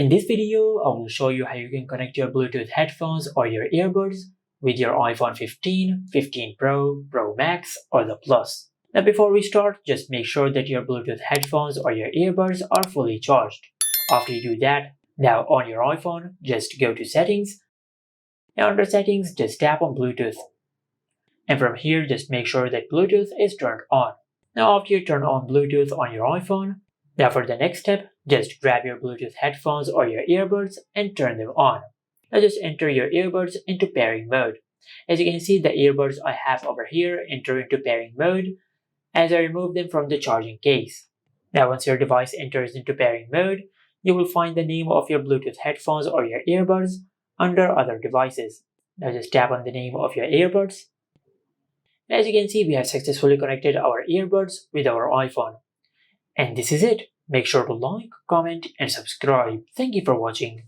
In this video, I will show you how you can connect your Bluetooth headphones or your earbuds with your iPhone 15, 15 Pro, Pro Max, or the Plus. Now before we start, just make sure that your Bluetooth headphones or your earbuds are fully charged. After you do that, now on your iPhone, just go to Settings, and under Settings, just tap on Bluetooth. And from here, just make sure that Bluetooth is turned on. Now after you turn on Bluetooth on your iPhone, now for the next step, just grab your Bluetooth headphones or your earbuds and turn them on. Now just enter your earbuds into pairing mode. As you can see, the earbuds I have over here enter into pairing mode as I remove them from the charging case. Now once your device enters into pairing mode, you will find the name of your Bluetooth headphones or your earbuds under other devices. Now just tap on the name of your earbuds. As you can see, we have successfully connected our earbuds with our iPhone. And this is it. Make sure to like, comment, and subscribe. Thank you for watching.